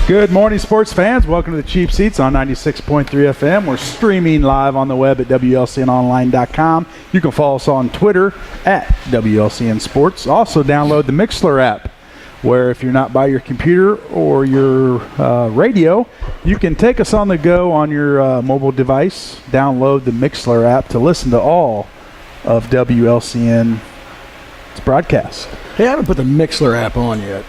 Good morning, sports fans. Welcome to the Cheap Seats on 96.3 FM. We're streaming live on the web at WLCNonline.com. You can follow us on Twitter at WLCN Sports. Also, download the Mixlr app, where if you're not by your computer or your radio, you can take us on the go on your mobile device. Download the Mixlr app to listen to all of WLCN's broadcast. Hey, I haven't put the Mixlr app on yet.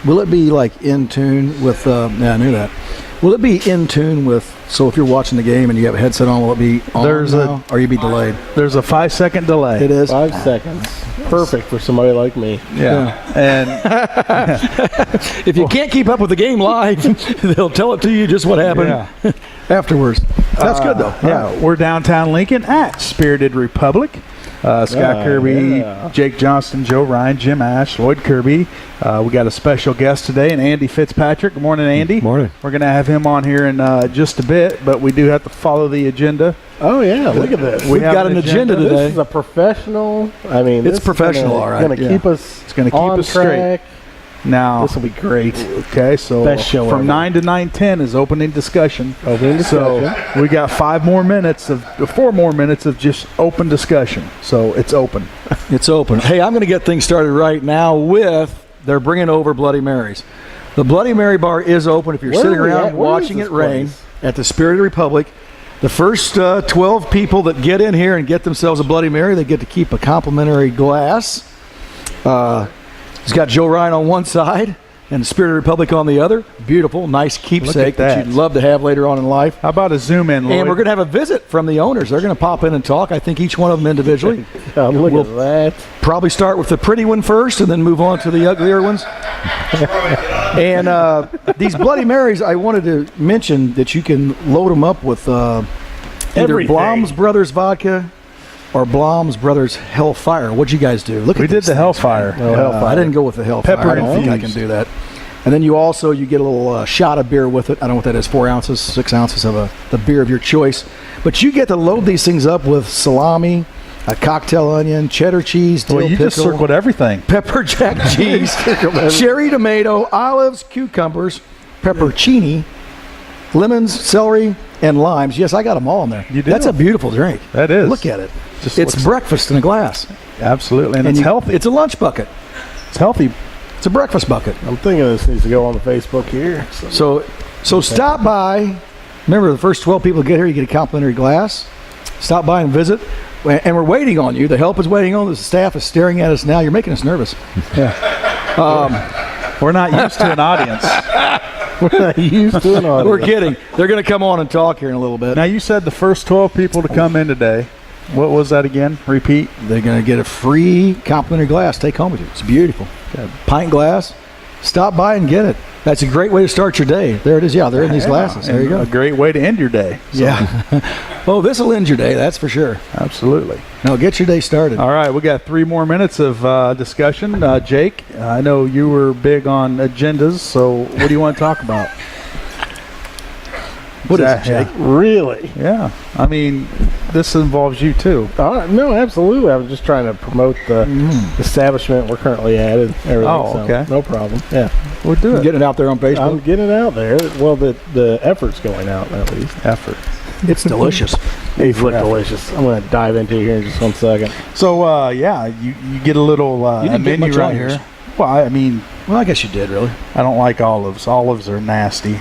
Will it be like in tune with? I knew that. Will it be in tune with? So if you're watching the game and you have a headset on, will it be on now, or you be delayed? There's a 5-second delay. It is 5 seconds. Perfect for somebody like me. Yeah. And if you can't keep up with the game live, they'll tell it to you just what happened afterwards. That's good though. Yeah, we're downtown Lincoln at Spirited Republic. Scott Kirby, Jake Johnston, Joe Ryan, Jim Ash, Lloyd Kirby. We got a special guest today, and Andy Fitzpatrick. Good morning, Andy. Morning. We're going to have him on here in just a bit, but we do have to follow the agenda. Oh, yeah. Look at this. We've got an agenda today. This is a professional. I mean, it's professional, all right. It's going to keep us It's going to keep us straight. Now, this will be great. Okay, so Best show from ever. 9 to 9:10 is opening discussion. So we got 4 more minutes of just open discussion. So it's open. It's open. Hey, I'm going to get things started right now with they're bringing over Bloody Marys. The Bloody Mary bar is open if you're sitting around watching it rain at the Spirited Republic. The first 12 people that get in here and get themselves a Bloody Mary, they get to keep a complimentary glass. It's got Joe Ryan on one side and the Spirited Republic on the other. Beautiful, nice keepsake that you'd love to have later on in life. How about a zoom in, Lloyd? And we're going to have a visit from the owners. They're going to pop in and talk. I think each one of them individually. Look at that. Probably start with the pretty one first and then move on to the uglier ones. And these Bloody Marys, I wanted to mention that you can load them up with either Everything. Blom's Brothers vodka or Blom's Brothers Hellfire. What'd you guys do? We did the Hellfire. I didn't go with the Hellfire. Pepper I don't think I infused. can do that. And then you get a little shot of beer with it. I don't know what that is, 4 ounces, 6 ounces of the beer of your choice. But you get to load these things up with salami, a cocktail onion, cheddar cheese, dill Well, you pickle, just circled everything. pepper jack cheese, cherry tomato, olives, cucumbers, peppercini, lemons, celery, and limes. Yes, I got them all in there. You do? That's a beautiful drink. That is. Look at it. Just It's looks- breakfast in a glass. Absolutely, and it's healthy. It's a lunch bucket. It's healthy. It's a breakfast bucket. I'm thinking this needs to go on the Facebook here. So stop by. Remember, the first 12 people to get here, you get a complimentary glass. Stop by and visit. And we're waiting on you. The help is waiting on us. The staff is staring at us now. You're making us nervous. We're not used to an audience. We're not used to an audience. We're kidding. They're going to come on and talk here in a little bit. Now, you said the first 12 people to come in today. What was that again? Repeat. They're going to get a free complimentary glass. Take home with you. It's beautiful. Got a pint glass. Stop by and get it. That's a great way to start your day. There it is. Yeah, they're in these glasses. There you go. A great way to end your day. So, Yeah. Oh, this will end your day. That's for sure. absolutely. No, get your day started. All right, we got 3 more minutes of discussion. Jake, I know you were big on agendas, so what do you want to talk about? What is it, Jake? Really? Yeah, I mean, this involves you too. No, absolutely. I was just trying to promote the establishment we're currently at and everything. Oh, okay. So no problem. Yeah. We'll do it. Getting it out there on Facebook. I'm getting it out there. Well, the effort's going out at least. Effort. It's delicious. These look delicious. I'm going to dive into here in just 1 second. So, yeah, you get a little You didn't get menu much right on yours. here. Well, I mean, Well, I guess you did, really. I don't like olives. Olives are nasty.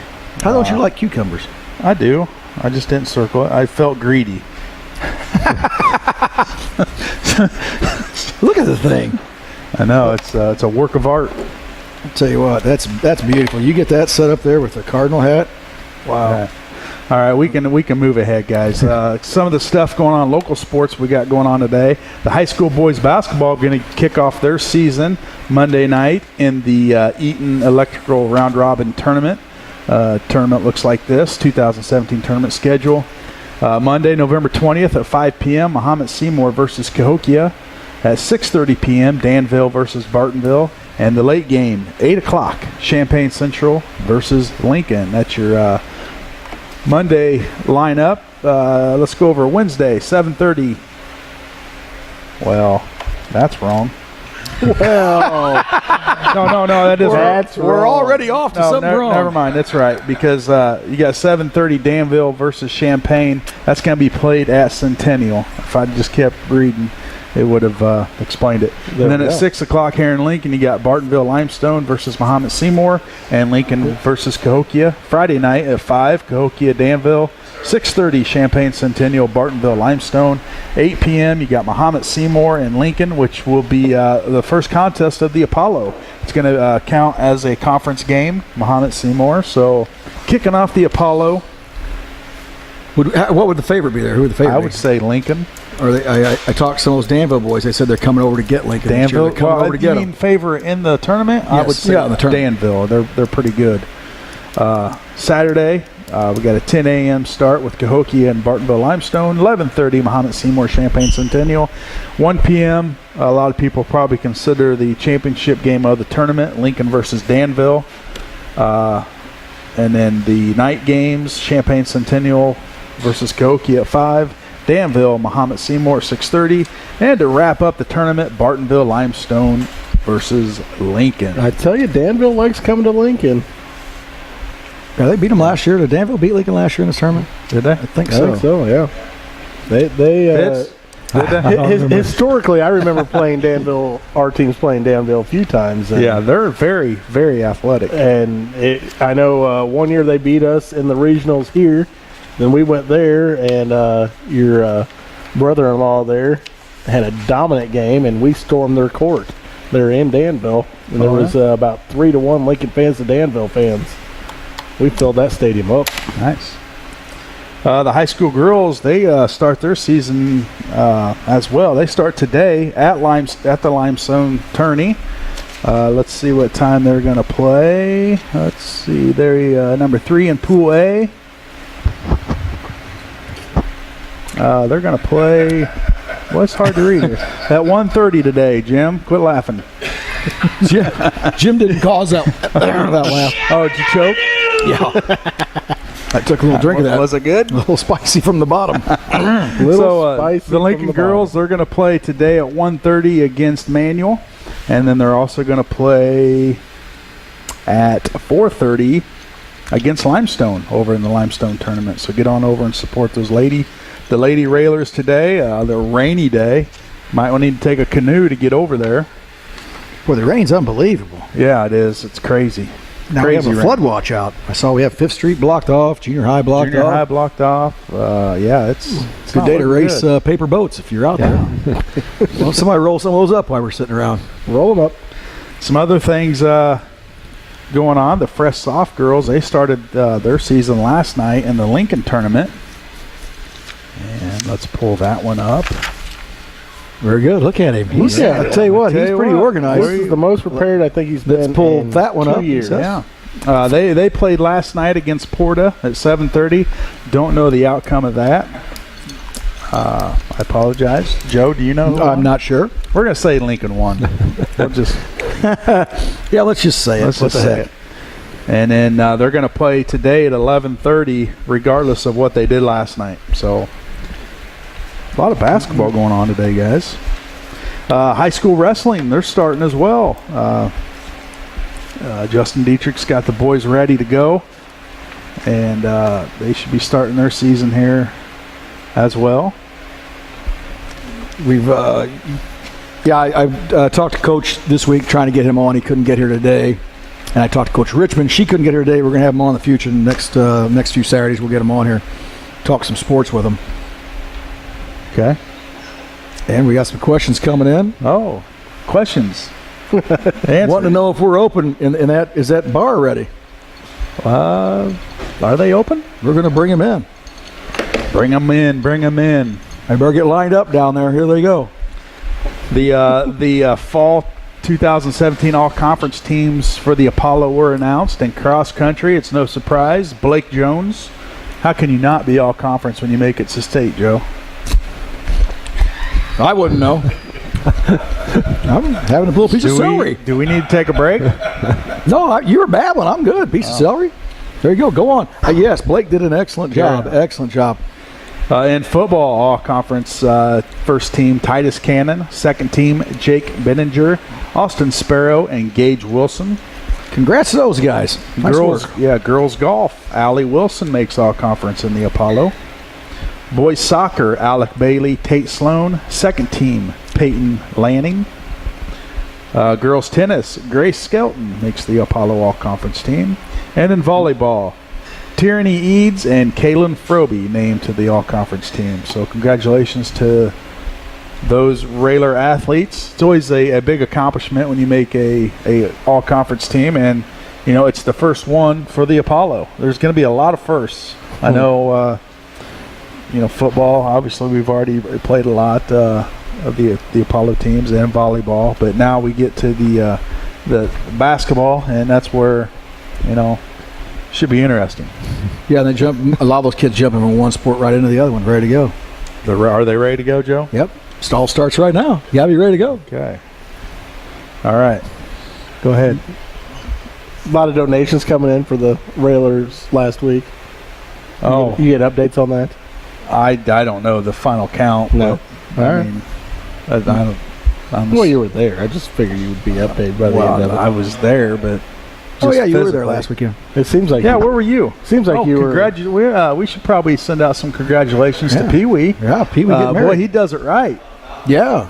How don't you like cucumbers? I do. I just didn't circle it. I felt greedy. Look at the thing. I know it's a work of art. I'll tell you what, that's beautiful. You get that set up there with the cardinal hat. Wow. Yeah. All right, we can move ahead, guys. Some of the stuff going on, local sports we got going on today. The high school boys basketball going to kick off their season Monday night in the Eaton Electrical Round Robin Tournament. Tournament looks like this, 2017 tournament schedule. Monday, November 20th at 5 p.m., Muhammad Seymour versus Cahokia. At 6:30 p.m., Danville versus Bartonville. And the late game, 8 o'clock, Champaign Central versus Lincoln. That's your Monday lineup. Let's go over Wednesday, 7:30. Well, that's wrong. Well, No, that is That's We're wrong. already off to no, something wrong. never mind. That's right, because you got 7:30 Danville versus Champaign. That's going to be played at Centennial. If I just kept reading, it would have explained it. There And then we at go. 6 o'clock here in Lincoln, you got Bartonville Limestone versus Mahomet Seymour, and Lincoln versus Cahokia. Friday night at 5, Cahokia Danville. 6:30 Champaign Centennial, Bartonville Limestone. 8 p.m. you got Mahomet Seymour and Lincoln, which will be the first contest of the Apollo. It's going to count as a conference game, Mahomet Seymour. So kicking off the Apollo, What would the favorite be there? Who would the favorite I be? would say Lincoln. Or I talked to some of those Danville boys. They said they're coming over to get Lincoln. this year. Danville. They're coming over to You get mean them. favorite in the tournament? I Yes. would say Yeah, in the tournament. Danville. They're pretty good. Saturday, we got a 10 a.m. start with Cahokia and Bartonville Limestone. 11:30 Mahomet Seymour Champaign Centennial. 1 p.m. A lot of people probably consider the championship game of the tournament, Lincoln versus Danville. And then the night games, Champaign Centennial versus Cahokia at 5. Danville, Mahomet Seymour, 6:30. And to wrap up the tournament, Bartonville Limestone versus Lincoln. I tell you, Danville likes coming to Lincoln. Yeah, they beat them last year. Did Danville beat Lincoln last year in this tournament? Did they? I think I so. think so, yeah. They Fitz? Did they? historically, I remember playing Danville. Our team's playing Danville a few times. And, Yeah, they're very, very athletic. and I know one year they beat us in the regionals here. Then we went there, and your brother-in-law there had a dominant game, and we stormed their court. They're in Danville, and there was about 3-1 Lincoln fans to Danville fans. We filled that stadium up. Nice. The high school girls, they start their season as well. They start today at the Limestone Tourney. Let's see what time they're going to play. Let's see. They're number 3 in Pool A. They're going to play. Well, it's hard to read here. At 1:30 today, Jim. Quit laughing. Jim didn't cause that laugh. Oh, did you choke? Yeah. I took a little drink of that. Was it good? A little spicy from the bottom. Little spicy the from Lincoln the girls, they're going to play today at 1:30 against Manual, and then they're also going to play at 4:30 against Limestone over in the Limestone tournament. So get on over and support the Lady Railers today. The rainy day, might need to take a canoe to get over there. Boy, the rain's unbelievable. Yeah, it is. It's crazy. Now we have Crazy a rain. flood watch out. I saw we have 5th Street blocked off, Junior High blocked Junior off. high blocked off. Yeah, it's Good not day to looking race good. paper boats if you're out there. Well, somebody roll some of those up while we're sitting around. Roll them up. Some other things going on. The Fresh Soft girls, they started their season last night in the Lincoln tournament. And let's pull that one up. Very good. Look at him. He's, Yeah. I tell you what, Tell he's you pretty what. organized. This is the most prepared I think he's Let's been pull in that one 2 up. years. Yeah. They played last night against Porta at 7:30. Don't know the outcome of that. I apologize. Joe, do you know? who I'm won? not sure. We're going to say Lincoln won. We'll just Yeah, let's just say it. let's What just the say heck? it. And then they're going to play today at 11:30, regardless of what they did last night. So a lot of basketball going on today, guys. High school wrestling, they're starting as well. Justin Dietrich's got the boys ready to go, and they should be starting their season here as well. We've, I talked to Coach this week trying to get him on. He couldn't get here today. And I talked to Coach Richmond. She couldn't get here today. We're going to have him on in the future. Next few Saturdays, we'll get him on here, talk some sports with him. Okay. And we got some questions coming in. Oh, questions. Wanting to know if we're open in that. Is that bar ready? Are they open? We're going to bring him in. Bring them in. Bring them in. I better get lined up down there. Here they go. The fall 2017 all-conference teams for the Apollo were announced. In cross country, it's no surprise, Blake Jones. How can you not be all-conference when you make it to state, Joe? I wouldn't know. I'm having a little piece of celery. Do we need to take a break? No, you were babbling. I'm good. Piece of celery. There you go. Go on. Yes, Blake did an excellent job. Yeah. Excellent job. In football, all-conference first team Titus Cannon, second team Jake Benninger, Austin Sparrow, and Gage Wilson. Congrats to those guys. Nice work. Girls golf, Allie Wilson makes all-conference in the Apollo. Boys soccer, Alec Bailey, Tate Sloan, second team Peyton Lanning. Girls tennis, Grace Skelton makes the Apollo all-conference team. And in volleyball, Tierney Eads and Kaylin Froby named to the all-conference team. So congratulations to those Railer athletes. It's always a big accomplishment when you make a all-conference team, and it's the first one for the Apollo. There's going to be a lot of firsts. I know, football. Obviously, we've already played a lot of the Apollo teams and volleyball, but now we get to the basketball, and that's where should be interesting. Yeah, they a lot of those kids jumping from one sport right into the other one, ready to go. Are they ready to go, Joe? Yep. Stall starts right now. You got to be ready to go. Okay. All right. Go ahead. A lot of donations coming in for the Railers last week. Oh. You get updates on that? I don't know the final count. No. All right. I don't. Well, you were there. I just figured you would be updated by the end of it. I was there, but. Oh, yeah, you were there last weekend. It seems like where were you? Seems like you were. We should probably send out some congratulations to Pee Wee. Yeah, Pee Wee getting married. Boy, he does it right. Yeah,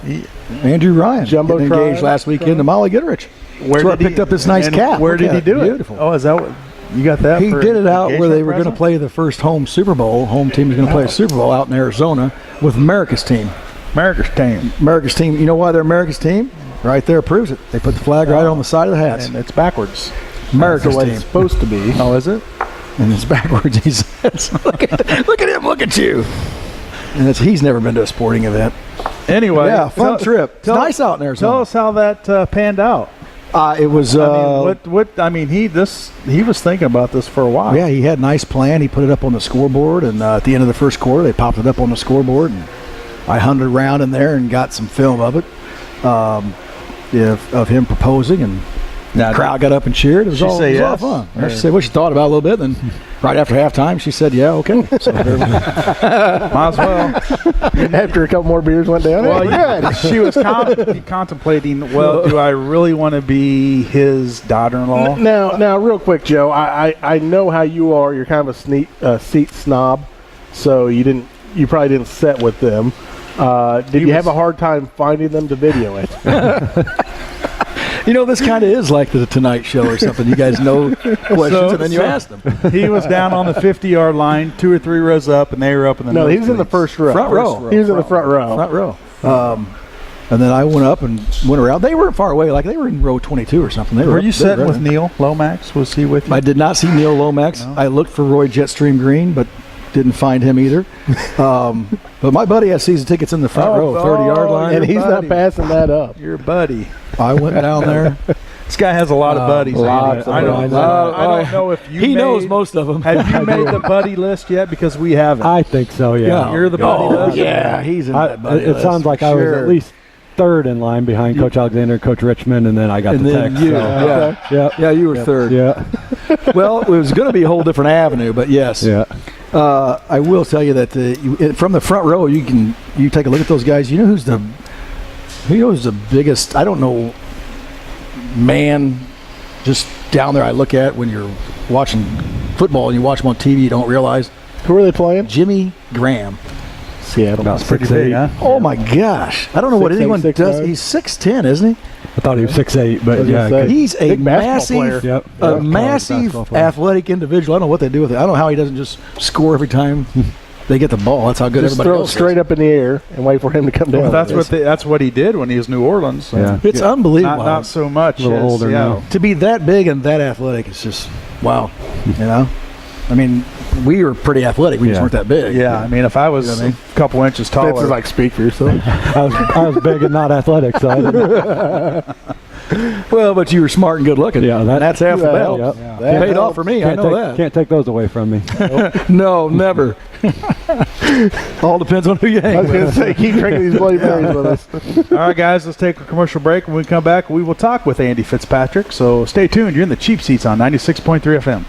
Andrew Ryan, Jumbo getting engaged last weekend to Molly Goodrich. Where I picked up this nice cap. Where did he do it? Beautiful. Oh, is that what you got that? He did it out where they were going to present? play the first home Super Bowl. Home team was going to play a Super Bowl out in Arizona with America's team. America's team. America's team. You know why they're America's team? Right there proves it. They put the flag right on the side of the hats. And it's backwards. America's That's the way team. it's supposed to be. Oh, is it? And it's backwards, he says. Look at him, look at you. And he's never been to a sporting event. Anyway. Yeah, fun trip. It's nice out in Arizona. Tell us how that panned out. It was. He was thinking about this for a while. Yeah, he had a nice plan. He put it up on the scoreboard, and at the end of the first quarter, they popped it up on the scoreboard, and I hunted around in there and got some film of it, of him proposing, and the crowd got up and cheered. It was all a lot of fun. She said what she thought about it a little bit, and right after halftime, she said, "Yeah, okay." So might as well. After a couple more beers went down. Well, she was contemplating. Well, do I really want to be his daughter-in-law? Now, real quick, Joe. I know how you are. You're kind of a seat snob, so you probably didn't sit with them. Did you have a hard time finding them to video it? This kind of is like the Tonight Show or something. You guys know questions, and then you ask them. He was down on the 50-yard line, 2 or 3 rows up, and they were up in the No, he was in the first row. Front row. He was in the front row. Front row. And then I went up and went around. They weren't far away. Like, they were in row 22 or something. Were you sitting with Neil Lomax? Was he with you? I did not see Neil Lomax. No. I looked for Roy Jetstream Green, but didn't find him either. But my buddy has season tickets in the front row, 30-yard line. And he's not passing that up. Your buddy. I went down there. This guy has a lot of buddies. I don't know if you knows most of them. Have you made the buddy list yet? Because we haven't. I think so, yeah. You're the buddy list? Yeah, he's in that buddy list. It sounds like I was at least third in line behind Coach Alexander and Coach Richmond, and then I got the text. Yeah, you were third. Yeah. Well, it was going to be a whole different avenue, but yes. Yeah. I will tell you that from the front row, you take a look at those guys. You know who's the biggest? I don't know. Man, just down there, I look at when you're watching football and you watch them on TV, you don't realize. Who are they playing? Jimmy Graham. Seattle. About pretty big, huh? Oh my gosh! I don't know what anyone does. 6'9". He's 6'10", isn't he? I thought he was 6'8", but yeah. He's a massive, Yep. massive athletic individual. I don't know what they do with it. I don't know how he doesn't just score every time they get the ball. That's how good just everybody throw it else straight up in the air and wait for him to come down. Well, that's what he did when he was New Orleans. So. Yeah. It's unbelievable. Not so much. A little older now. To be that big and that athletic is just wow. I mean, we were pretty athletic. We just weren't that big. Yeah, I mean, if I was a couple inches taller, Fitz is like speaker. So I was big and not athletic, so I didn't. Well, but you were smart and good looking. Yeah, that's half the battle. Yep. Yeah. That paid off for me. I know that. Can't take those away from me. No, never. All depends on who you hang I was going to with. say, keep drinking these Bloody Marys with us. All right, guys, let's take a commercial break. When we come back, we will talk with Andy Fitzpatrick. So stay tuned. You're in the Cheap Seats on 96.3 FM.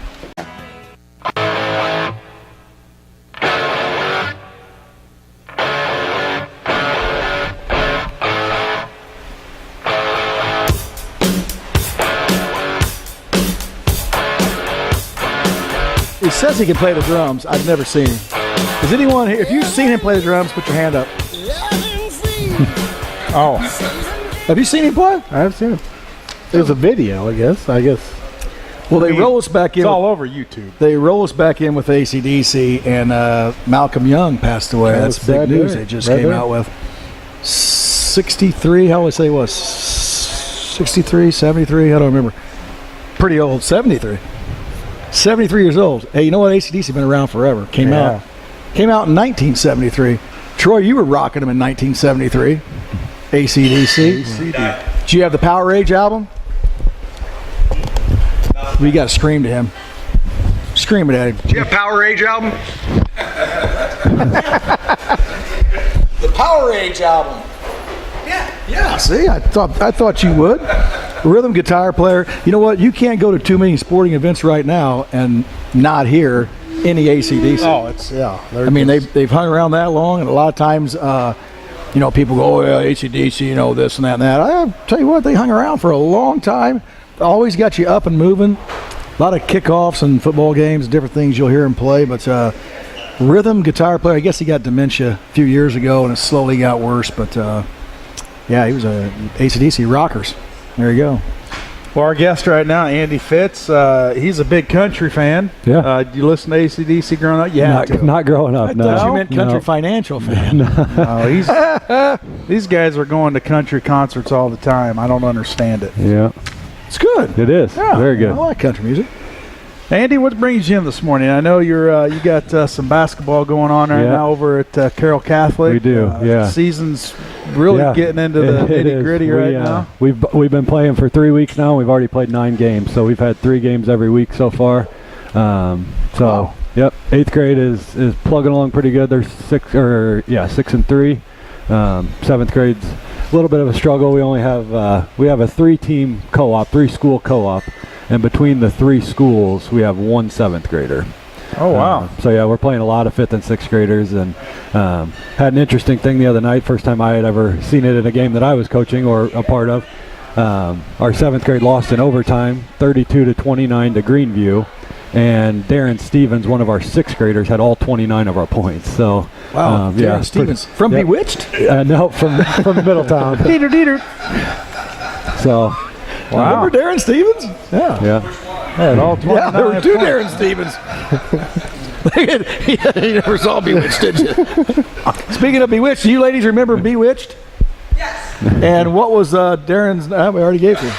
He says he can play the drums. I've never seen him. Is anyone here? If you've seen him play the drums, put your hand up. Oh, Have you seen him play? I have seen it. There's a video, I guess. Well, they roll us back in. It's all over YouTube. They roll us back in with AC/DC, and Malcolm Young passed away. That's big right news. there. They just Right came there. out with 63. How would I say it was? 63, 73. I don't remember. Pretty old. 73. 73 years old. Hey, you know what? AC/DC been around forever. Came out in 1973. Troy, you were rocking them in 1973. AC/DC. Did you have the Power Age album? We got to scream to him. Scream it at him. Do you have Power Age album? The Power Age album. Yeah. See, I thought you would. Rhythm guitar player. You know what? You can't go to too many sporting events right now and not hear any AC/DC. Oh, it's I mean, they've hung around that long, and a lot of times, people go, "Oh yeah, AC/DC, this and that and that." I tell you what, they hung around for a long time. Always got you up and moving. A lot of kickoffs and football games, different things you'll hear him play. But rhythm guitar player. I guess he got dementia a few years ago, and it slowly got worse. But he was a AC/DC rockers. There you go. Well, our guest right now, Andy Fitz, he's a big country fan. Yeah. Did you listen to AC/DC growing up? Yeah. Not growing up. I No. thought you meant country No. financial fan. These guys are going to country concerts all the time. I don't understand it. Yeah. It's good. It is. Very good. I like country music. Andy, what brings you in this morning? I know you got some basketball going on right now over at Carroll Catholic. We do, yeah. Season's really getting into the nitty gritty right now. We've been playing for 3 weeks now. We've already played 9 games, so we've had 3 games every week so far. Wow. Yep, 8th grade is plugging along pretty good. They're 6-3. 7th grade's a little bit of a struggle. We only have a 3-team co-op, 3-school co-op. And between the 3 schools, we have 1 7th grader. Oh, wow. We're playing a lot of 5th and 6th graders, and had an interesting thing the other night. First time I had ever seen it in a game that I was coaching or a part of. Our 7th grade lost in overtime, 32-29 to Greenview, and Darren Stevens, one of our 6th graders, had all 29 of our points. So, wow, Darren Stevens from Bewitched? No, from Middletown. Dieter. So. Wow. Remember Darren Stevens? Yeah. Had all 29 Yeah, there were 2 points. Darren Stevens. You never saw Bewitched, did you? Speaking of Bewitched, you ladies remember Bewitched? Yes. And what was Darren's? We already gave you.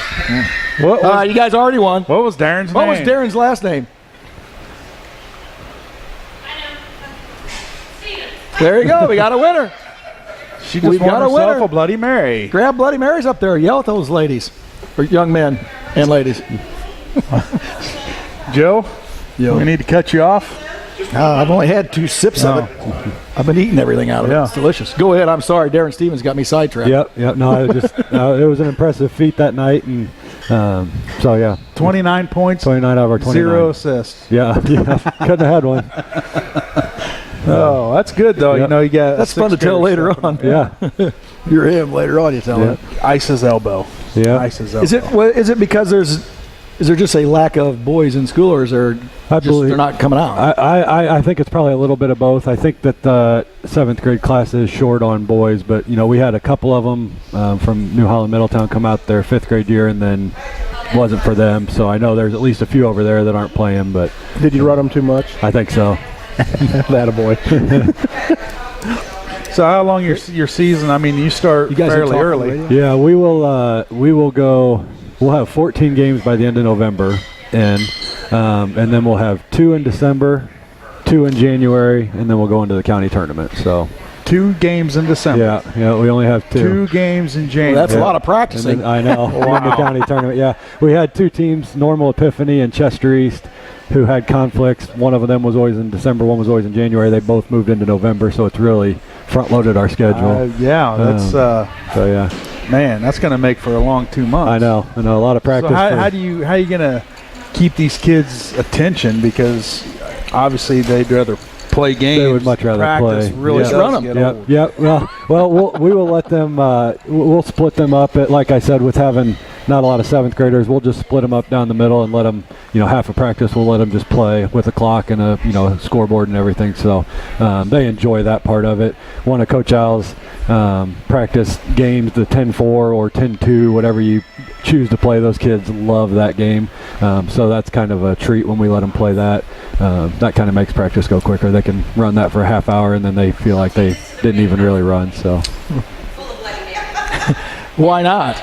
What You guys already won. was Darren's What was name? Darren's last name? I know. Steven. There you go. We got a winner. She just We've won got a herself winner. a Bloody Mary. Grab Bloody Marys up there. Yell at those ladies. Or young men and ladies. Joe, we need to cut you off. I've only had 2 sips of it. I've been eating everything out of it. Yeah. It's delicious. Go ahead. I'm sorry. Darren Stevens got me sidetracked. Yep. No, it was an impressive feat that night, and 29 points, 29 out of our 29. 0 assists. Yeah. Couldn't have had one. Oh, that's good though. Yep. You got That's fun to tell later on. Yeah. You're him later on. You tell him. Ice his elbow. Yeah. Ice his elbow. Is it because is there just a lack of boys in school, or is there they're not coming out? I think it's probably a little bit of both. I think that the 7th grade class is short on boys, but we had a couple of them from New Holland Middletown come out their 5th grade year, and then wasn't for them. So I know there's at least a few over there that aren't playing, but Did you run them too much? I think so. That a boy. So how long your season? I mean, you start You guys are fairly talking early. radio? Yeah, we will go. We'll have 14 games by the end of November, and then we'll have 2 in December, 2 in January, and then we'll go into the county tournament. So 2 games in December. yeah, we only have 2. 2 games in January. Well, that's a lot of And practicing. then, I know. In the county tournament, yeah. We had 2 teams, Normal Epiphany and Chester East, who had conflicts. One of them was always in December, one was always in January. They both moved into November, so it's really front-loaded our schedule. That's So yeah, man, that's going to make for a long 2 months. I know, a lot of practice. So how are you going to keep these kids' attention? Because obviously they'd rather play games. They would much rather practice play. Really Yep. does Run 'em. get Yep. old. Yep. We will let them. We'll split them up. Like I said, with having not a lot of 7th graders. We'll just split them up down the middle and let them, half of practice we'll let them just play with a clock and a scoreboard and everything. So they enjoy that part of it. One of Coach Al's practice games, the 10-4 or 10-2, whatever you choose to play, those kids love that game. So that's kind of a treat when we let them play that. That kind of makes practice go quicker. They can run that for a half hour and then they feel like they didn't even really run. So Full of Bloody Mary. Why not?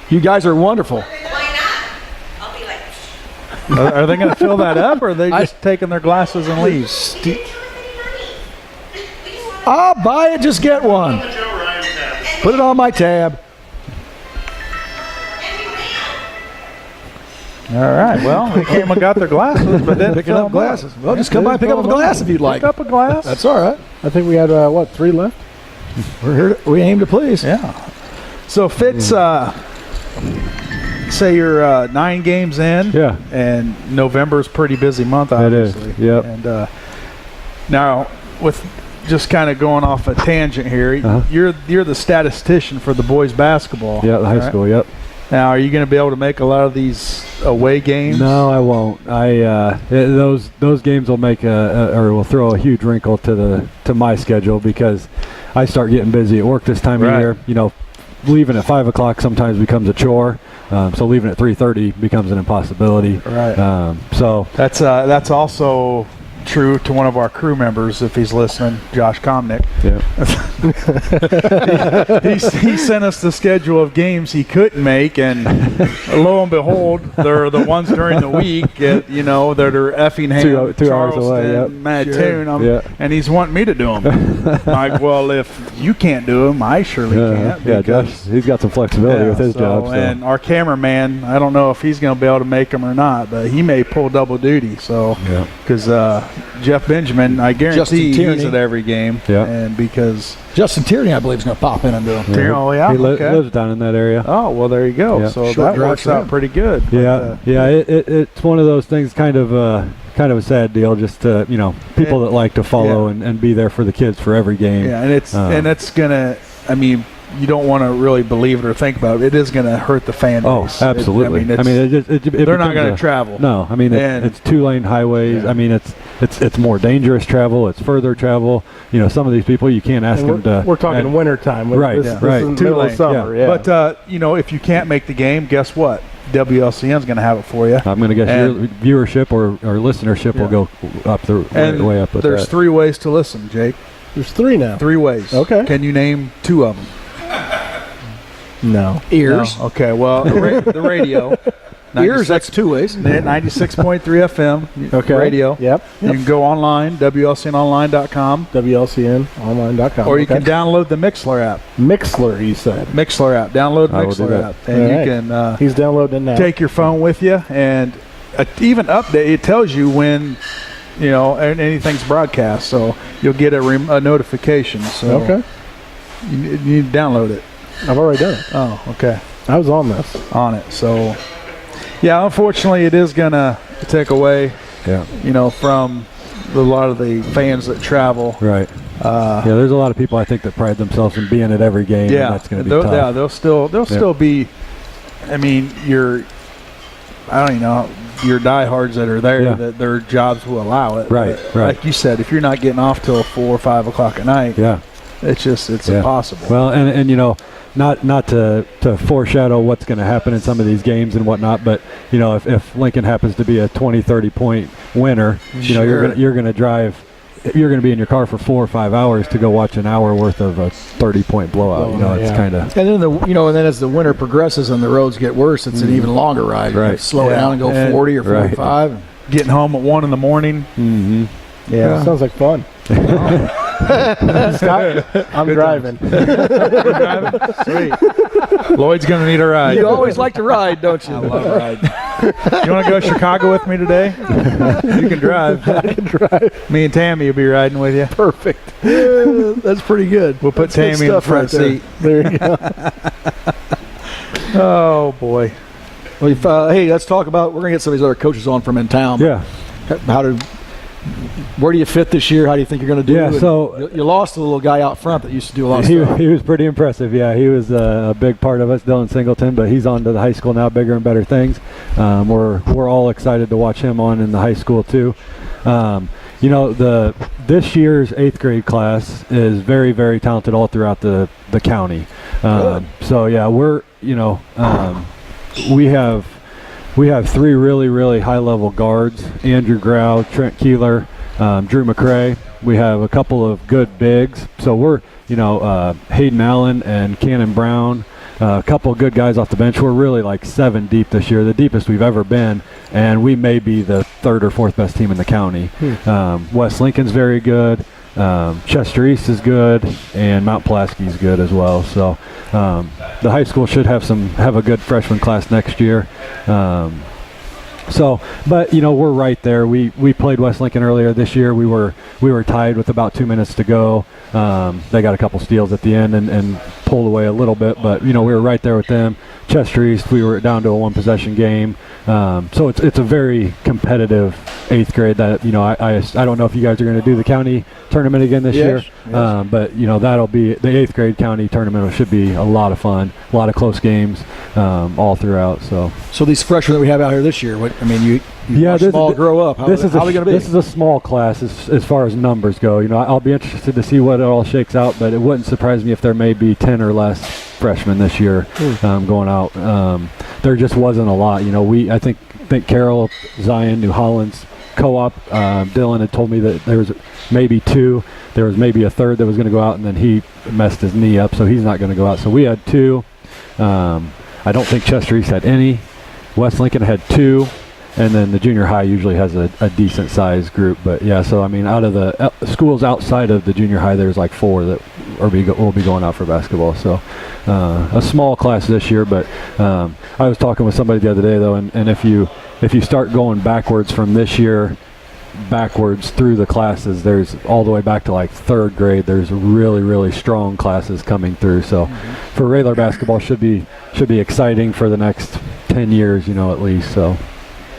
You guys are wonderful. Why not? I'll be like, Are they going to fill that up, or are they just taking their glasses and leave? I'll buy it, just get one. Put it on my tab. All right. Well, they came and got their glasses, but then Picking up glasses. Well, just come by and pick up a glass if you'd like. Pick up a glass. That's all right. I think we had, 3 left? We're here. We aim to please. Yeah. So Fitz, say you're 9 games in. Yeah. And November's a pretty busy month, It is, obviously. yep. And now, with just kind of going off a tangent here, you're the statistician for the boys basketball. Yeah, the high right? school, yep. Now, are you going to be able to make a lot of these away games? No, I won't. Those games will make or will throw a huge wrinkle to my schedule because I start getting busy at work this time of year. Leaving at 5 o'clock sometimes becomes a chore. So leaving at 3:30 becomes an impossibility. Right. So that's also true to one of our crew members, if he's listening, Josh Komnick. yeah. He sent us the schedule of games he couldn't make, and lo and behold, they're the ones during the week that are Effingham, 2 hours away, yep. Mattoon, and he's wanting me to do them. Like, well, if you can't do them, I surely can't. Yeah, because- Josh, he's got some flexibility with his job. So. And our cameraman, I don't know if he's going to be able to make them or not, but he may pull double duty. So, Yeah. because Jeff Benjamin, I guarantee he's Tierney. at every game. Yeah. And because Justin Tierney, I believe, is going to pop in and do them. Oh, yeah, He okay. lives down in that area. Oh, well, there you go. Yeah. So Short that drive works for out him. pretty good. Yeah, it's one of those things, kind of a sad deal, just to people that like to follow and be there for the kids for every game. Yeah, and it's gonna. I mean, you don't want to really believe it or think about it. It is going to hurt the fan base. Oh, absolutely. They're not going to travel. No, I mean it's 2-lane highways. Yeah. I mean it's more dangerous travel. It's further travel. Some of these people you can't ask them to. We're talking winter time. Right, This right. is middle of 2 lane, summer. Yeah. But if you can't make the game, guess what? WLCN is going to have it for you. I'm going to guess your viewership or listenership will go up way up. With there's that. 3 ways to listen, Jake. There's 3 now. 3 ways. Okay. Can you name 2 of them? No. Ears. No? Okay. Well, the radio. Ears, that's 2 ways. 96.3 FM. Okay. Radio. Yep. You can go online, WLCNonline.com. WLCNonline.com. Or you can download the Mixler app. Mixler, you said. Mixler app. Download I will do Mixler that. app. And All right. you can He's downloading it now. take your phone with you, and even update. It tells you when anything's broadcast, so you'll get a notification. So Okay. you need to download it. I've already done it. Oh, okay. I was on this. On it. So yeah, unfortunately, it is gonna take away, from a lot of the fans that travel. Right. There's a lot of people I think that pride themselves in being at every game. Yeah, and that's going to be tough. Yeah, they'll still be. I mean, your diehards that are there, that their jobs will allow it. Right, But right. Like you said, if you're not getting off till 4 or 5 o'clock at night, Yeah. it's impossible. Well, and not to foreshadow what's going to happen in some of these games and whatnot, but if Lincoln happens to be a 20-30 point winner, Sure. you're going to drive. You're going to be in your car for 4 or 5 hours to go watch an hour worth of a 30-point blowout. It's kind of. And then as the winter progresses and the roads get worse, it's an even longer ride. You have Right. to slow down and go 40 or 45. Getting home at 1 in the morning. Mm-hmm. Yeah. Sounds like fun. I'm driving. Sweet. Lloyd's going to need a ride. You always like to ride, don't you? I love ride. You want to go to Chicago with me today? You can drive. I can drive. Me and Tammy will be riding with you. Perfect. That's pretty good. We'll put That's good Tammy in the stuff right front seat. There you go. Oh, boy. Well, hey, let's talk about. We're gonna get some of these other coaches on from in town. Yeah. How do Where do you fit this year? How do you think you're going to do? Yeah, And so- you lost a little guy out front that used to do a lot of stuff. He was pretty impressive. Yeah, he was a big part of us, Dylan Singleton. But he's on to the high school now, bigger and better things. We're all excited to watch him on in the high school too. This year's 8th grade class is very, very talented all throughout the county. So yeah, we have 3 really, really high level guards: Andrew Grau, Trent Keeler, Drew McCrae. We have a couple of good bigs. So we're Hayden Allen and Cannon Brown. A couple of good guys off the bench. We're really like 7 deep this year, the deepest we've ever been, and we may be the 3rd or 4th best team in the county. West Lincoln's very good. Chester East is good, and Mount Pulaski is good as well. So the high school should have a good freshman class next year. But we're right there. We played West Lincoln earlier this year. We were tied with about 2 minutes to go. They got a couple steals at the end and pulled away a little bit, but we were right there with them. Chester East, we were down to a 1-possession game. So it's a very competitive 8th grade that I don't know if you guys are going to do the county tournament again this year. Yes. But that'll be the 8th grade county tournament. Should be a lot of fun, a lot of close games all throughout. So these freshmen that we have out here this year, you watch them all grow up. How are they going to be? This is a small class as far as numbers go. I'll be interested to see what it all shakes out, but it wouldn't surprise me if there may be 10 or less freshmen this year going out. There just wasn't a lot. I think Carroll, Zion, New Holland's co-op. Dylan had told me that there was maybe 2. There was maybe a 3rd that was going to go out, and then he messed his knee up, so he's not going to go out. So we had 2. I don't think Chester East had any. West Lincoln had 2. And then the junior high usually has a decent sized group. But yeah, so out of the schools outside of the junior high, there's like 4 that will be going out for basketball. So a small class this year. But I was talking with somebody the other day though, and if you start going backwards from this year backwards through the classes, there's all the way back to like 3rd grade. There's really, really strong classes coming through. So for regular basketball should be exciting for the next 10 years, at least. So.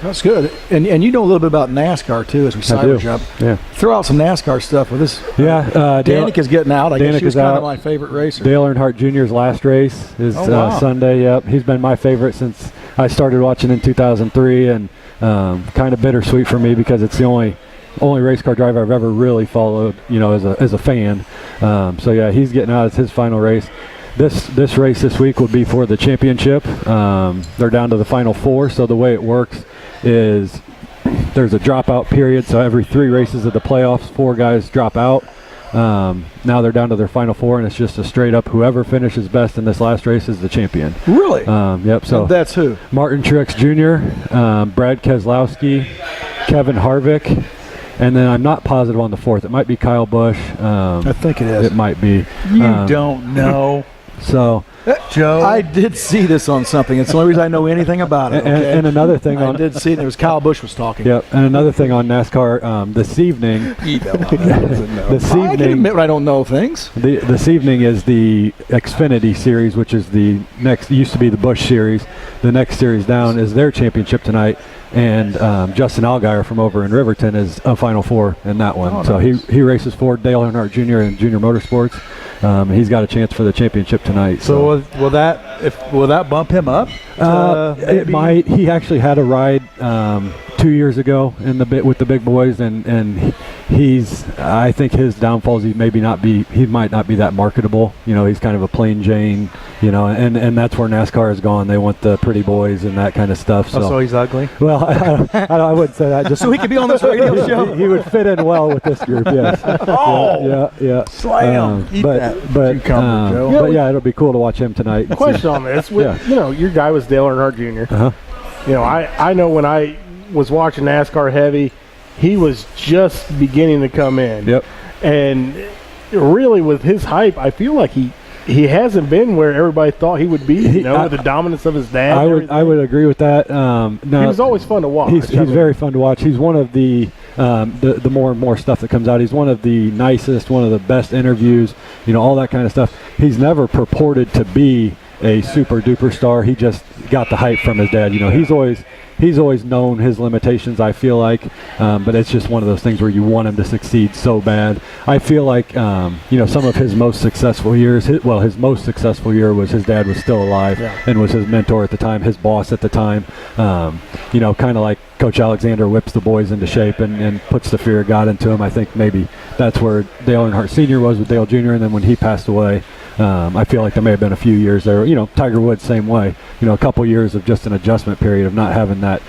That's good. And you know a little bit about NASCAR, too, as we cyber jump. Yeah. Throw out some NASCAR stuff with this. Yeah. Danica's getting out. I guess she was kind out. of my favorite racer. Dale Earnhardt Jr.'s last race is Sunday. Yep. He's been my favorite since I started watching in 2003, and kind of bittersweet for me because it's the only race car driver I've ever really followed, as a fan. So, yeah, he's getting out. It's his final race. This race this week will be for the championship. They're down to the final 4, so the way it works is there's a dropout period, so every 3 races of the playoffs, 4 guys drop out. Now they're down to their final 4, and it's just a straight up whoever finishes best in this last race is the champion. Really? Yep. So and that's who? Martin Truex Jr., Brad Keselowski, Kevin Harvick, and then I'm not positive on the 4th. It might be Kyle Busch. I think it is. It might be. You don't know. So, Joe, I did see this on something. It's the only reason I know anything about it. Okay? and another thing I did see it. It was Kyle Busch was talking. Yep, and another thing on NASCAR this evening. This I can evening, admit when I don't know things. this evening is the Xfinity Series, which is the next. Used to be the Busch Series. The next series down is their championship tonight, and Justin Allgaier from over in Riverton is a Final 4 in that one. So nice. he races for Dale Earnhardt Jr. in Junior Motorsports. He's got a chance for the championship tonight. So will that bump him up? It might. He actually had a ride 2 years ago with the big boys, and I think his downfalls he might not be that marketable. He's kind of a plain Jane. And that's where NASCAR has gone. They want the pretty boys and that kind of stuff. So he's ugly. Well, I wouldn't say that. Just So he could be on this radio show. he would fit in well with this group. Yes. Yeah. Slam. Eat that cucumber, Joe. But yeah, it'll be cool to watch him tonight. Question on this. Your guy was Dale Earnhardt Jr. I know when I was watching NASCAR heavy, he was just beginning to come in. Yep. And really with his hype, I feel like he hasn't been where everybody thought he would be, with the dominance of his dad. I would agree with that. He was always fun to watch. He's very fun to watch. He's one of the more and more stuff that comes out. He's one of the nicest, one of the best interviews, all that kind of stuff. He's never purported to be a super duper star. He just got the hype from his dad. he's always known his limitations, I feel like, but it's just one of those things where you want him to succeed so bad. I feel like, some of his most successful years, his most successful year was his dad was still alive and was his mentor at the time, his boss at the time. Kind of like Coach Alexander whips the boys into shape and puts the fear of God into them. I think maybe that's where Dale Earnhardt Sr. was with Dale Jr., and then when he passed away, I feel like there may have been a few years there. Tiger Woods, same way. A couple years of just an adjustment period of not having that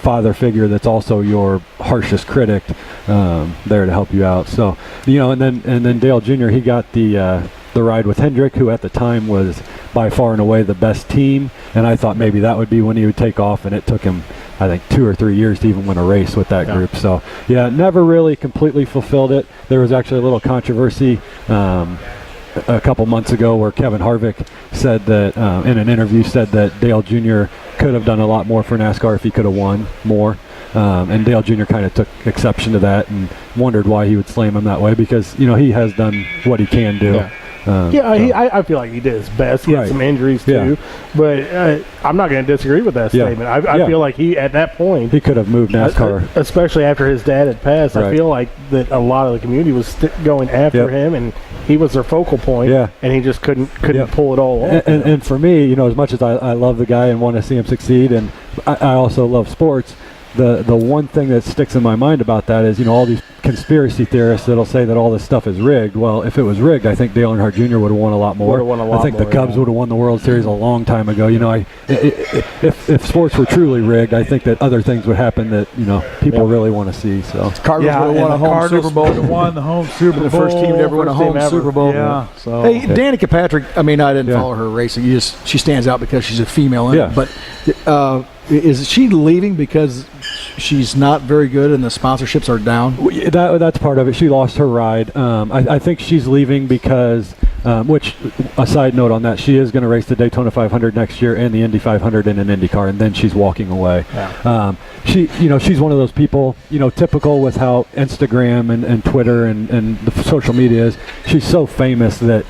father figure that's also your harshest critic there to help you out. So, and then Dale Jr., he got the ride with Hendrick, who at the time was by far and away the best team, and I thought maybe that would be when he would take off, and it took him, I think, 2 or 3 years to even win a race with that group. So, never really completely fulfilled it. There was actually a little controversy a couple months ago where Kevin Harvick said that, in an interview, said that Dale Jr. could have done a lot more for NASCAR if he could have won more. And Dale Jr. kind of took exception to that and wondered why he would slam him that way, because, he has done what he can do. I feel like he did his best. He had some injuries too, but I'm not going to disagree with that statement. I feel like he, at that point, he could have moved NASCAR, especially after his dad had passed. I feel like that a lot of the community was going after him, and he was their focal point. And he just couldn't pull it all off. And for me, as much as I love the guy and want to see him succeed, and I also love sports. The one thing that sticks in my mind about that is, all these conspiracy theorists that'll say that all this stuff is rigged. Well, if it was rigged, I think Dale Earnhardt Jr. would have won a lot more. I think the Cubs would have won the World Series a long time ago. If sports were truly rigged, I think that other things would happen that people really want to see. So Cardinals would have won a home Super Bowl. Would have won the home Super Bowl. The first team to ever win a home Super Bowl. Yeah. So. Hey, Danica Patrick. I mean, I didn't follow her racing. She stands out because she's a female in it. But is she leaving because she's not very good and the sponsorships are down? That's part of it. She lost her ride. I think she's leaving because, which, a side note on that, she is going to race the Daytona 500 next year and the Indy 500 in an Indy car, and then she's walking away. She's one of those people, typical with how Instagram and Twitter and the social media is. She's so famous that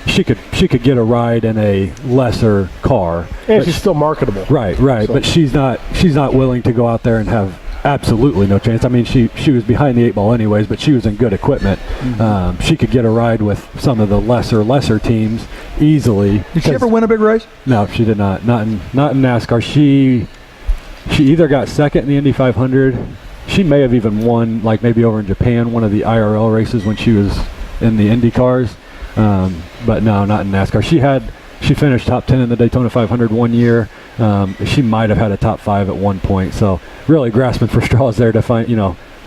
she could get a ride in a lesser car. And she's still marketable. Right. So. But she's not willing to go out there and have absolutely no chance. I mean, she was behind the 8 ball anyways, but she was in good equipment. Mm-hmm. She could get a ride with some of the lesser teams easily. Did she ever win a big race? No, she did not. Not in NASCAR. She either got second in the Indy 500. She may have even won, like maybe over in Japan, one of the IRL races when she was in the Indy cars. But no, not in NASCAR. She finished top 10 in the Daytona 500 one year. She might have had a top 5 at one point. So really grasping for straws there to find,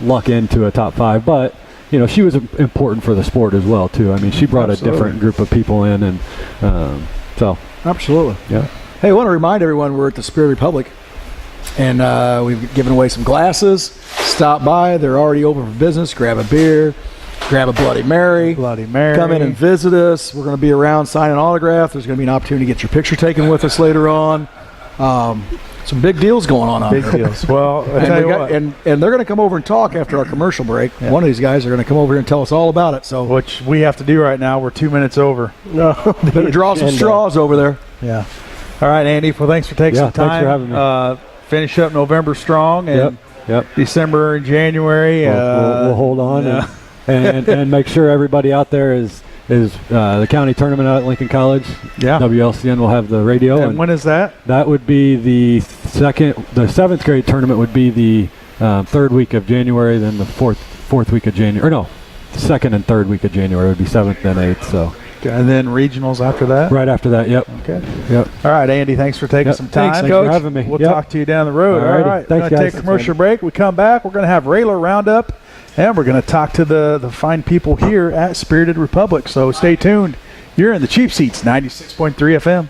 luck into a top 5. But, she was important for the sport as well, too. I mean, she brought a different group of people in. And so. Absolutely. Yeah. Hey, I want to remind everyone we're at the Spirit Republic. And we've given away some glasses. Stop by. They're already open for business. Grab a beer. Grab a Bloody Mary. Come in and visit us. We're going to be around signing autographs. There's going to be an opportunity to get your picture taken with us later on. Some big deals going on Big deals. Well, I tell you what. And they're going to come over and talk after our commercial break. Yeah. One of these guys are going to come over here and tell us all about it. So, which we have to do right now. We're 2 minutes over. No, better draw some straws over there. Yeah. All right, Andy. Well, thanks for taking some time. Thanks for having me. Finish up November strong and December and January. We'll hold on. And make sure everybody out there is the county tournament out at Lincoln College. Yeah. WLCN will have the radio. And when is that? That would be the 7th grade tournament would be the 3rd week of January, then the fourth week of January. Or no, 2nd and 3rd week of January would be 7th and 8th. So. And then regionals after that? Right after that, yep. Okay. Yep. All right, Andy, thanks for taking some time. Thanks, Coach. For having me. We'll talk to you down the road. All right. Thanks, we're going to take a commercial break. We come back. We're going to have Railer Roundup. And we're going to talk to the fine people here at Spirited Republic. So stay tuned. You're in the Cheap Seats, 96.3 FM.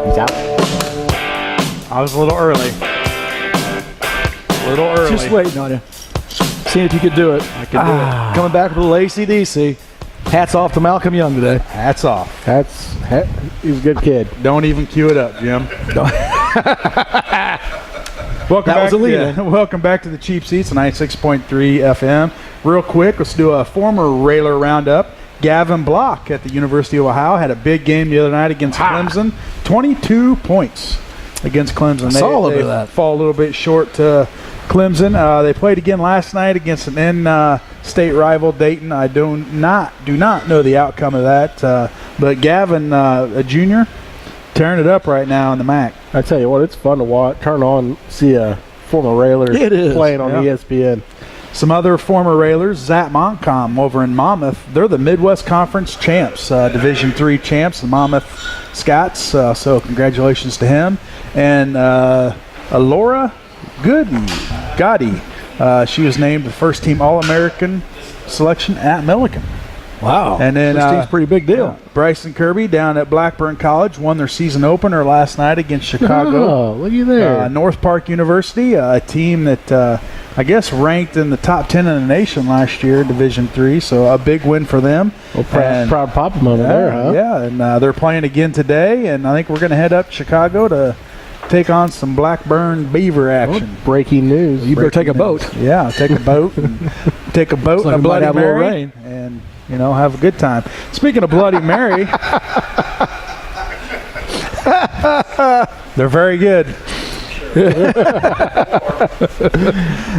He's out. I was a little early. Just waiting on you. Seeing if you could do it. I could do it. Coming back with a little ACDC. Hats off to Malcolm Young today. Hats off. He's a good kid. Don't even cue it up, Jim. Welcome That was a lead in. Welcome back to the Cheap Seats, 96.3 FM. Real quick, let's do a former Railer roundup. Gavin Block at the University of Ohio had a big game the other night against Clemson. 22 points against Clemson. Saw a little bit they of that. fall a little bit short to Clemson. They played again last night against an in-state rival, Dayton. I do not know the outcome of that. But Gavin, a junior, tearing it up right now in the MAC. I tell you what, it's fun to watch. Turn on, see a former Railer It is. playing on Yeah. ESPN. Some other former Railers, Zach Montcalm over in Monmouth. They're the Midwest Conference champs, Division III champs, the Monmouth Scots. So congratulations to him. And Laura Gotti, she was named the first team All-American selection at Milliken. Wow. And then this team's a pretty big deal. Bryson Kirby down at Blackburn College won their season opener last night against Chicago. Oh, look at there. North Park University, a team that I guess ranked in the top 10 in the nation last year, Division III. So a big win for them. Well, And- proud papa moment there, huh? Yeah, and they're playing again today, and I think we're going to head up to Chicago to take on some Blackburn Beaver action. Breaking news. You better take a boat. Yeah, take a boat, and take a boat Looks like and a it might Bloody have a little Mary, rain. and have a good time. Speaking of Bloody Mary, they're very good.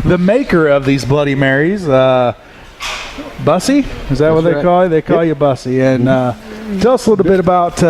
The maker of these Bloody Marys, Bussy, is that what they right. call you? They call you Bussy. And tell us a little bit about,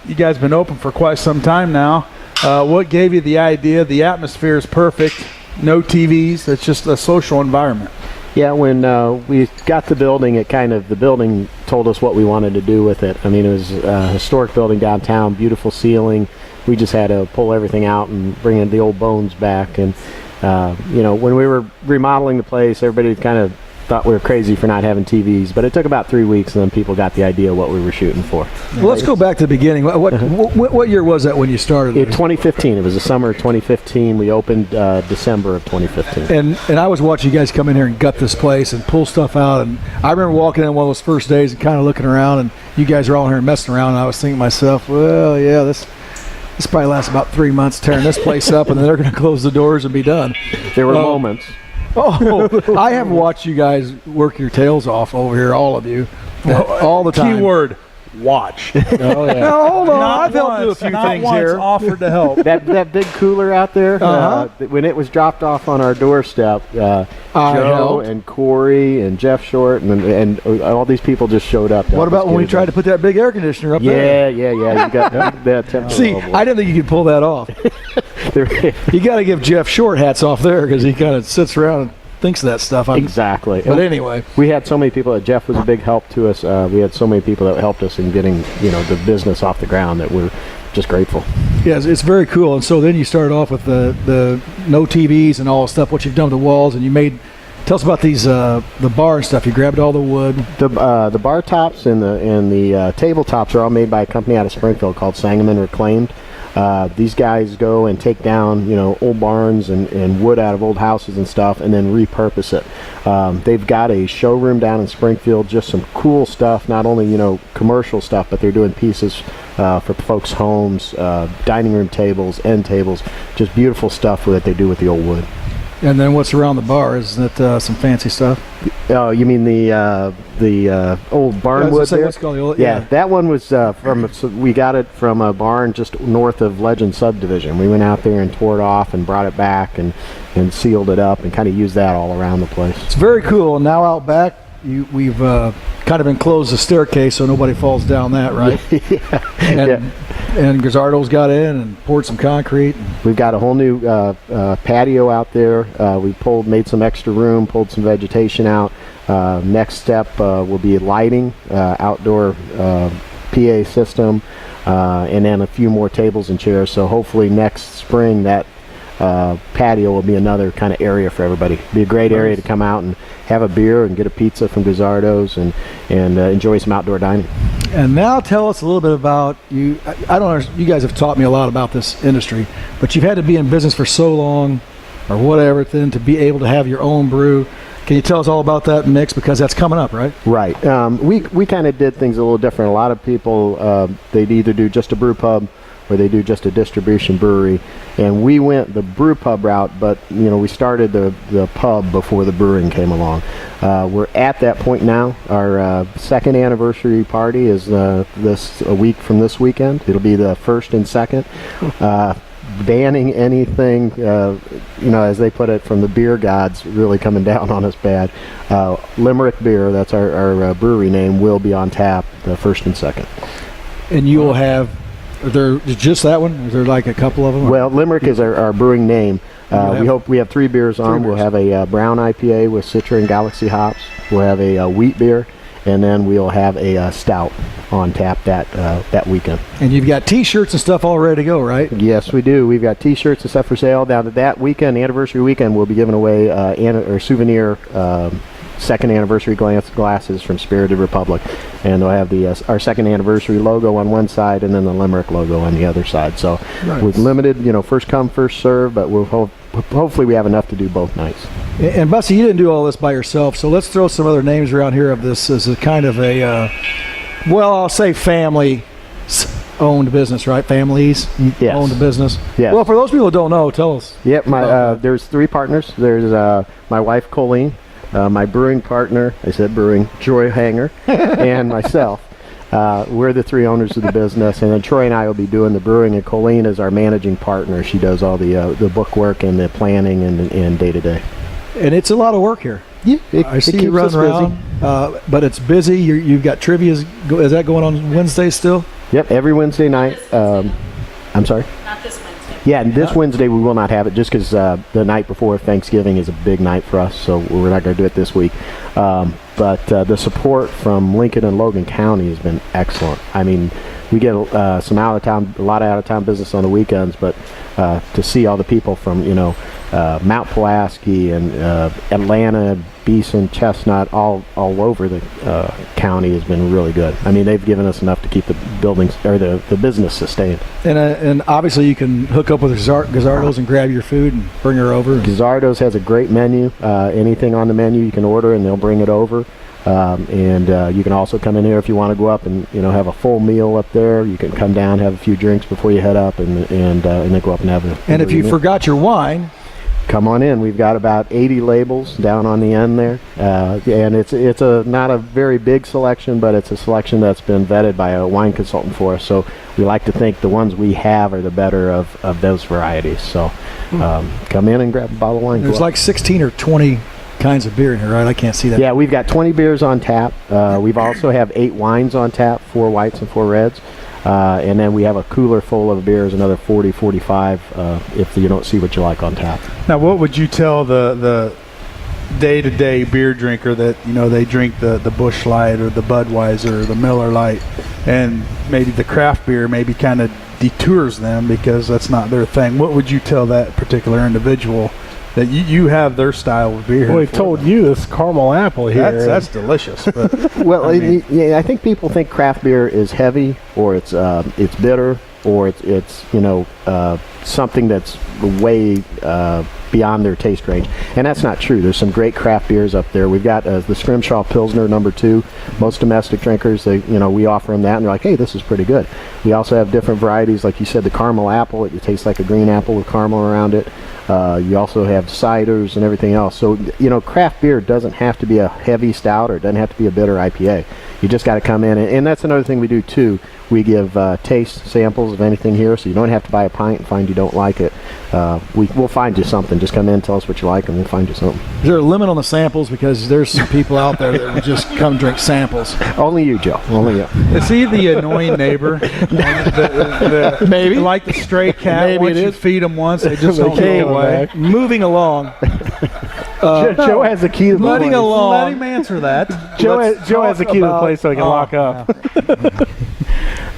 you guys have been open for quite some time now. What gave you the idea? The atmosphere is perfect. No TVs. It's just a social environment. Yeah, when we got the building, the building told us what we wanted to do with it. I mean, it was a historic building downtown, beautiful ceiling. We just had to pull everything out and bring in the old bones back. And, when we were remodeling the place, everybody kind of thought we were crazy for not having TVs. But it took about 3 weeks, and then people got the idea of what we were shooting for. Well, let's go back to the beginning. What year was that when you started? In 2015, it was the summer of 2015. We opened December of 2015. And I was watching you guys come in here and gut this place and pull stuff out. And I remember walking in one of those first days and kind of looking around, and you guys are all here messing around. And I was thinking to myself, well, yeah, this probably lasts about 3 months tearing this place up, and then they're going to close the doors and be done. There were moments. Oh, I have watched you guys work your tails off over here, all of you, all the time. Keyword, watch. Oh, yeah. Now, hold on. Not I've helped do a once, few not things once here. offered to help. That big cooler out there, Uh-huh. when it was dropped off on our doorstep, Joe helped. and Corey and Jeff Short and all these people just showed up. What about when we tried to put that big air conditioner up there? Yeah. You got that temperature. See, I didn't think you could pull that off. You got to give Jeff Short hats off there because he kind of sits around and thinks of that stuff. Exactly. But anyway, we had so many people. Jeff was a big help to us. We had so many people that helped us in getting the business off the ground that we're just grateful. yeah, it's very cool. And so then you started off with the no TVs and all the stuff, what you've done to the walls, and you made. Tell us about these the bar and stuff. You grabbed all the wood. The bar tops and the tabletops are all made by a company out of Springfield called Sangamon Reclaimed. These guys go and take down, old barns and wood out of old houses and stuff, and then repurpose it. They've got a showroom down in Springfield, just some cool stuff. Not only commercial stuff, but they're doing pieces for folks' homes, dining room tables, end tables, just beautiful stuff that they do with the old wood. And then what's around the bar? Isn't it some fancy stuff? Oh, you mean the old barn wood there? What's called the old, Yeah, that one was we got it from a barn just north of Legend Subdivision. We went out there and tore it off and brought it back and sealed it up and kind of used that all around the place. It's very cool. And now out back, we've kind of enclosed the staircase so nobody falls down that, right? And Gazzardo's got in and poured some concrete. We've got a whole new patio out there. We made some extra room, pulled some vegetation out. Next step will be lighting, outdoor PA system, and then a few more tables and chairs. So hopefully next spring that patio will be another kind of area for everybody. Be a great area to come out and have a beer and get a pizza from Gazzardo's and enjoy some outdoor dining. And now tell us a little bit about you. I don't understand. You guys have taught me a lot about this industry, but you've had to be in business for so long or whatever then to be able to have your own brew. Can you tell us all about that mix, because that's coming up, right? Right. We kind of did things a little different. A lot of people, they'd either do just a brew pub or they do just a distribution brewery. And we went the brew pub route, but we started the pub before the brewing came along. We're at that point now. Our second anniversary party is a week from this weekend. It'll be the first and second. Banning anything, as they put it, from the beer gods really coming down on us bad. Limerick Beer, that's our brewery name, will be on tap the first and second. And you will have, are there just that one? Is there like a couple of them? Well, Limerick is our brewing name. We hope we have 3 beers on. We'll have a brown IPA with Citra and Galaxy hops. We'll have a wheat beer, and then we'll have a stout on tap that weekend. And you've got T-shirts and stuff all ready to go, right? Yes, we do. We've got T-shirts and stuff for sale. Now that weekend, anniversary weekend, we'll be giving away souvenir second anniversary glasses from Spirited Republic, and they'll have our second anniversary logo on one side and then the Limerick logo on the other side. So with limited, first come, first serve, but hopefully we have enough to do both nights. And Bussy, you didn't do all this by yourself, so let's throw some other names around here of this as a kind of a, I'll say family-owned business, right? Families owned business. Yes. Well, for those people who don't know, tell us. Yep. There's 3 partners. There's my wife Colleen, my brewing partner, Troy Hanger, and myself. We're the 3 owners of the business, and then Troy and I will be doing the brewing, and Colleen is our managing partner. She does all the book work and the planning and day-to-day. And it's a lot of work here. Yeah, I see you run around, but it's busy. You've got trivia. Is that going on Wednesday still? Yep, every Wednesday night. I'm sorry? Not this Wednesday. Yeah, and this Wednesday we will not have it just because the night before Thanksgiving is a big night for us, so we're not going to do it this week. But the support from Lincoln and Logan County has been excellent. I mean, we get a lot of out-of-town business on the weekends, but to see all the people from, Mount Pulaski and Atlanta, Beeson, Chestnut, all over the county has been really good. I mean, they've given us enough to keep the buildings or the business sustained. And obviously you can hook up with Gazzardo's and grab your food and bring her over. Gazzardo's has a great menu. Anything on the menu you can order and they'll bring it over. And you can also come in here if you want to go up and have a full meal up there. You can come down, have a few drinks before you head up, and then go up and have a. And if you forgot your wine, come on in. We've got about 80 labels down on the end there, and it's not a very big selection, but it's a selection that's been vetted by a wine consultant for us. So we like to think the ones we have are the better of those varieties. So come in and grab a bottle of wine. There's like 16 or 20 kinds of beer in here, right? I can't see that. Yeah, we've got 20 beers on tap. We've also have 8 wines on tap, 4 whites and 4 reds. And then we have a cooler full of beers, another 40, 45, if you don't see what you like on tap. Now, what would you tell the day-to-day beer drinker that, they drink the Busch Light or the Budweiser or the Miller Light, and maybe the craft beer maybe kind of detours them because that's not their thing? What would you tell that particular individual that you have their style of beer? Well, we told you this caramel apple here. That's delicious. But, well, I think people think craft beer is heavy, or it's bitter, or it's something that's way beyond their taste range, and that's not true. There's some great craft beers up there. We've got the Scrimshaw Pilsner No. 2. Most domestic drinkers, we offer them that, and they're like, hey, this is pretty good. We also have different varieties, like you said, the caramel apple. It tastes like a green apple with caramel around it. You also have ciders and everything else. So, craft beer doesn't have to be a heavy stout, or it doesn't have to be a bitter IPA. You just got to come in, and that's another thing we do too. We give taste samples of anything here, so you don't have to buy a pint and find you don't like it. We'll find you something. Just come in, tell us what you like, and we'll find you something. Is there a limit on the samples? Because there's some people out there that will just come drink samples. Only you, Joe. Only you. Is he the annoying neighbor? Maybe. Like the stray cat. Maybe once it you is. feed them once, they just don't go away. Moving along. Joe has the key to the Moving place. along. Let him answer that. Joe has the key to the place so he can lock up.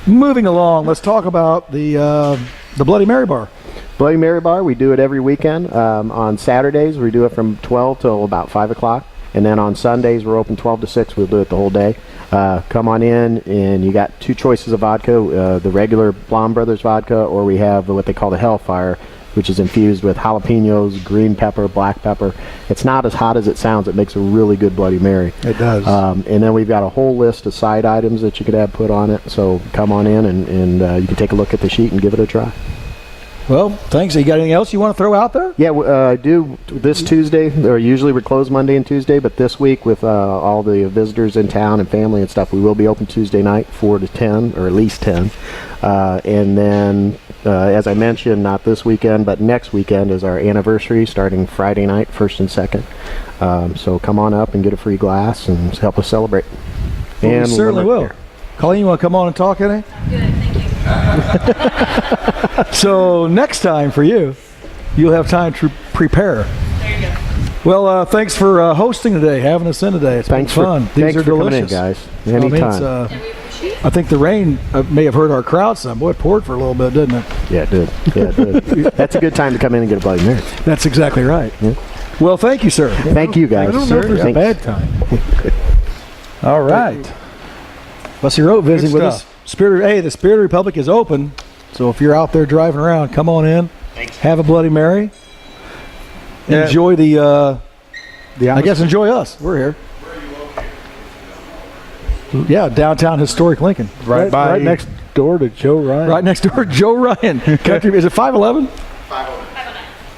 Moving along, let's talk about the Bloody Mary Bar. Bloody Mary Bar, we do it every weekend. On Saturdays, we do it from 12 till about 5 o'clock. And then on Sundays, we're open 12 to 6. We'll do it the whole day. Come on in, and you got 2 choices of vodka, the regular Blonde Brothers vodka, or we have what they call the Hellfire, which is infused with jalapenos, green pepper, black pepper. It's not as hot as it sounds. It makes a really good Bloody Mary. It does. And then we've got a whole list of side items that you could have put on it. So come on in, and you can take a look at the sheet and give it a try. Well, thanks. You got anything else you want to throw out there? Yeah, I do this Tuesday. Or usually we're closed Monday and Tuesday, but this week with all the visitors in town and family and stuff, we will be open Tuesday night 4 to 10, or at least 10. And then, as I mentioned, not this weekend, but next weekend is our anniversary, starting Friday night, 1st and 2nd. So come on up and get a free glass and help us celebrate. Well, and we certainly will. Colleen, you want to come on and talk, Eddie? Good, thank you. So next time for you, you'll have time to prepare. There you go. Well, thanks for hosting today, having us in today. It's Thanks been fun. for, thanks These are for delicious. coming in, guys. I mean, Anytime. And we appreciate it. I think the rain may have hurt our crowd some. Boy, it poured for a little bit, didn't it? Yeah, it did. Yeah, it did. That's a good time to come in and get a Bloody Mary. That's exactly right. Yeah. Well, thank you, sir. Thank you, guys. I don't know if there's a Thanks. bad time. All right. Bussy Roate visiting with us. stuff. The Spirit Republic is open. So if you're out there driving around, come on in. Have a Bloody Mary. Yeah. Enjoy enjoy us. We're here. Yeah, downtown historic Lincoln. Right by right next door to Joe Ryan. Right next door, Joe Ryan. Country, is it 511?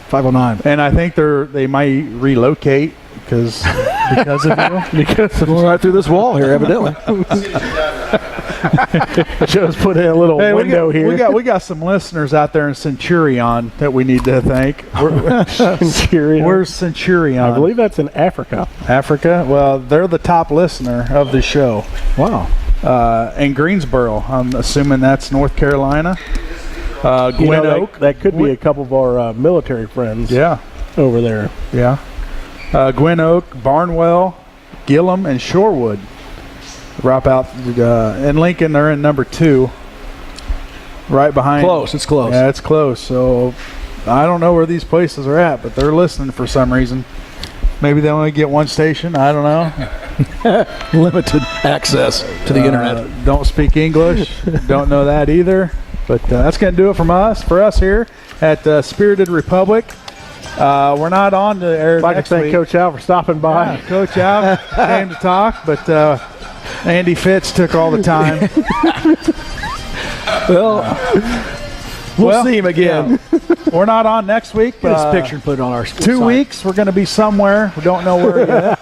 509. And I think they might relocate because of you. Because going right through this wall here, evidently. Joe's put in a little window here. We got some listeners out there in Centurion that we need to thank. Centurion. Where's Centurion? I believe that's in Africa. Africa. Well, they're the top listener of the show. Wow. In Greensboro, I'm assuming that's North Carolina. You Gwen know, Oak. that could be a couple of our military friends Yeah, over there. yeah. Gwen Oak, Barnwell, Gillum, and Shorewood. Drop out in Lincoln. They're in number 2, right behind. Close. It's close. Yeah, it's close. So I don't know where these places are at, but they're listening for some reason. Maybe they only get one station. I don't know. Limited access to the internet. Don't speak English. Don't know that either. But that's going to do it for us here at Spirited Republic. We're not on the air I'd like to next thank week. Coach Al for stopping by. Yeah, Coach Al came to talk, but Andy Fitz took all the time. We'll see him again. Yeah. We're not on next week, Get but his picture and put it on our 2 site. weeks we're going to be somewhere. We don't know where yet.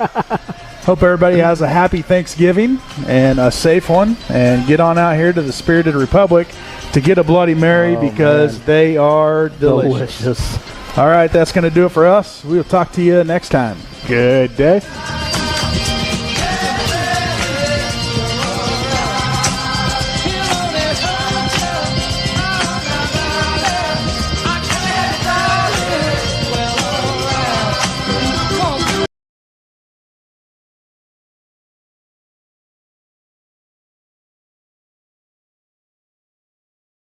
Hope everybody has a happy Thanksgiving and a safe one. And get on out here to the Spirited Republic to get a Bloody Mary because they are delicious. All right, that's going to do it for us. We'll talk to you next time. Good day.